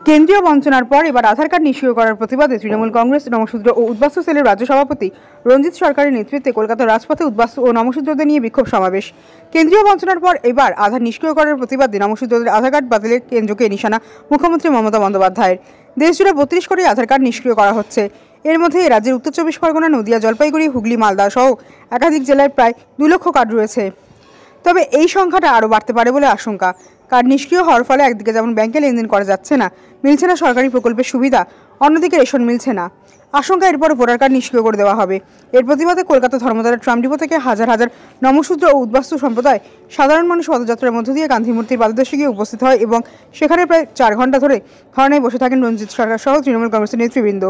কেন্দ্রীয় বঞ্চনার পর এবার আধার কার্ড নিষ্ক্রিয় করার প্রতিবাদে তৃণমূল কংগ্রেস নমশূদ্র ও উদ্বাস্তু সেলের রাজ্য সভাপতি রঞ্জিত সরকারের নেতৃত্বে কলকাতার রাজপথে উদ্বাস্তু ও নমশূদ্রদের নিয়ে বিক্ষোভ সমাবেশ। কেন্দ্রীয় বঞ্চনার পর এবার আধার নিষ্ক্রিয় করার প্রতিবাদে নমশূদ্রদের আধার কার্ড বাতিলের কেন্দ্রকে নিশানা মুখ্যমন্ত্রী মমতা বন্দ্যোপাধ্যায়ের। দেশজুড়ে 32 কোটি আধার কার্ড নিষ্ক্রিয় করা হচ্ছে। এর মধ্যে রাজ্যের উত্তর 24 পরগনা, নদিয়া, জলপাইগুড়ি, হুগলি, মালদা সহ একাধিক জেলায় প্রায় 2 লক্ষ কার্ড রয়েছে। তবে এই সংখ্যাটা আরও বাড়তে পারে বলে আশঙ্কা। কার্ড নিষ্ক্রিয় হওয়ার ফলে একদিকে যেমন ব্যাংকে লেনদেন করা যাচ্ছে না, মিলছে না সরকারি প্রকল্পের সুবিধা, অন্যদিকে রেশন মিলছে না। আশঙ্কা এরপর ভোটার কার্ড নিষ্ক্রিয় করে দেওয়া হবে। এর প্রতিবাদে কলকাতা ধর্মতলার ট্রাম ডিপো থেকে হাজার হাজার নমশূদ্র ও উদ্বাস্তু সম্প্রদায় সাধারণ মানুষ পদযাত্রার মধ্য দিয়ে গান্ধী মূর্তির পাদদেশে গিয়ে উপস্থিত হয় এবং সেখানে প্রায় 4 ঘন্টা ধরে ধর্নায় বসে থাকেন রঞ্জিত সরকার সহ তৃণমূল কংগ্রেসের নেতৃবৃন্দ।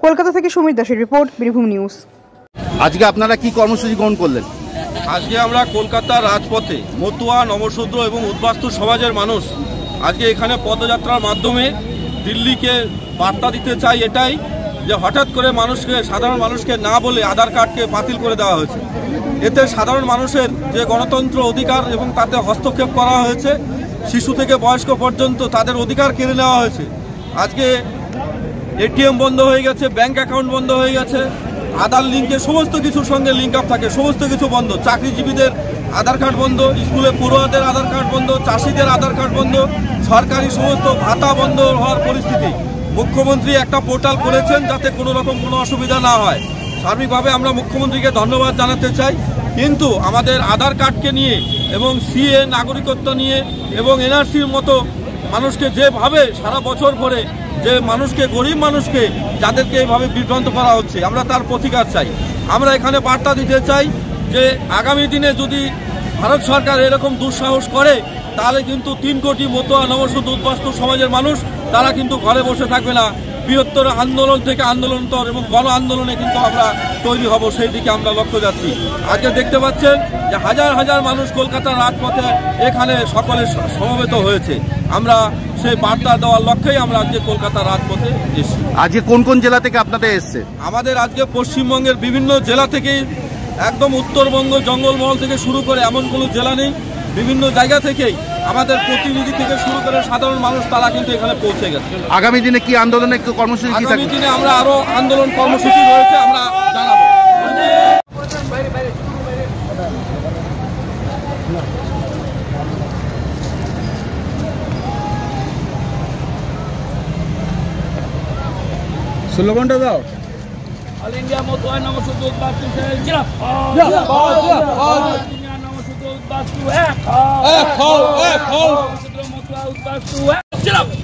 কলকাতা থেকে সমীর দাসের রিপোর্ট, বীরভূম নিউজ। আজকে আপনারা কি কর্মসূচি গ্রহণ করলেন? আজকে আমরা কলকাতার রাজপথে মতুয়া, নমশূদ্র এবং উদ্বাস্তু সমাজের মানুষ আজকে এখানে পদযাত্রার মাধ্যমে দিল্লিকে বার্তা দিতে চাই এটাই, যে হঠাৎ করে সাধারণ মানুষকে না বলে আধার কার্ডকে বাতিল করে দেওয়া হয়েছে। এতে সাধারণ মানুষের যে গণতন্ত্র অধিকার এবং তাতে হস্তক্ষেপ করা হয়েছে। শিশু থেকে বয়স্ক পর্যন্ত তাদের অধিকার কেড়ে নেওয়া হয়েছে। আজকে এটিএম বন্ধ হয়ে গেছে, ব্যাংক অ্যাকাউন্ট বন্ধ হয়ে গেছে, আধার লিঙ্কে সমস্ত কিছুর সঙ্গে লিঙ্ক আপ থাকে, সমস্ত কিছু বন্ধ। চাকরিজীবীদের আধার কার্ড বন্ধ, স্কুলে পড়ুয়াদের আধার কার্ড বন্ধ, চাষিদের আধার কার্ড বন্ধ, সরকারি সমস্ত ভাতা বন্ধ হওয়ার পরিস্থিতি। মুখ্যমন্ত্রী একটা পোর্টাল করেছেন যাতে কোনো রকম কোনো অসুবিধা না হয়। সার্বিকভাবে আমরা মুখ্যমন্ত্রীকে ধন্যবাদ জানাতে চাই। কিন্তু আমাদের আধার কার্ডকে নিয়ে এবং সিএ নাগরিকত্ব নিয়ে এবং এনআরসির মতো মানুষকে যেভাবে সারা বছর ধরে যে মানুষকে, গরিব মানুষকে যাদেরকে এইভাবে বিভ্রান্ত করা হচ্ছে, আমরা তার প্রতিকার চাই। আমরা এখানে বার্তা দিতে চাই যে আগামী দিনে যদি ভারত সরকার এরকম দুঃসাহস করে তাহলে কিন্তু 3 কোটি মতুয়া, নমশূদ্র, উদ্বাস্তু সমাজের মানুষ তারা কিন্তু ঘরে বসে থাকবে না। বৃহত্তর আন্দোলন থেকে আন্দোলনতর এবং গণ আন্দোলনে কিন্তু আমরা তৈরি হব, সেই দিকে আমরা লক্ষ্য যাচ্ছি। আজকে দেখতে পাচ্ছেন যে হাজার হাজার মানুষ কলকাতার রাজপথে এখানে সকলে সমবেত হয়েছে। আমরা সেই বার্তা দেওয়ার লক্ষ্যেই আমরা আজকে কলকাতার রাজপথে এসেছি। আজকে কোন কোন জেলা থেকে আপনাদের এসছে? আমাদের আজকে পশ্চিমবঙ্গের বিভিন্ন জেলা থেকেই, একদম উত্তরবঙ্গ জঙ্গলমহল থেকে শুরু করে এমন কোনো জেলা নেই, বিভিন্ন জায়গা থেকেই আমাদের প্রতিনিধি থেকে শুরু করে সাধারণ মানুষ তারা কিন্তু এখানে পৌঁছে গেছে। আগামী দিনে কি আন্দোলনের কর্মসূচি? আগামী দিনে আমরা আরো আন্দোলন কর্মসূচি রয়েছে, আমরা জানাবো। স্লোগানটা দাও। অল ইন্ডিয়া মতুয়া নমশূদ্র উদ্বাস্তু সেল জিন্দাবাদ, নমশূদ্র উদ্বাস্তু এক হও, নমশূদ্র মতুয়া উদ্বাস্তু এক জিন্দাবাদ,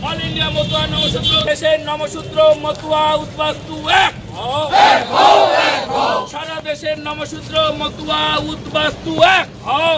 অল ইন্ডিয়া মতুয়া নমশূদ্র দেশের নমশূদ্র মতুয়া উদ্বাস্তু এক হও, সারা দেশের নমশূদ্র মতুয়া উদ্বাস্তু এক হও।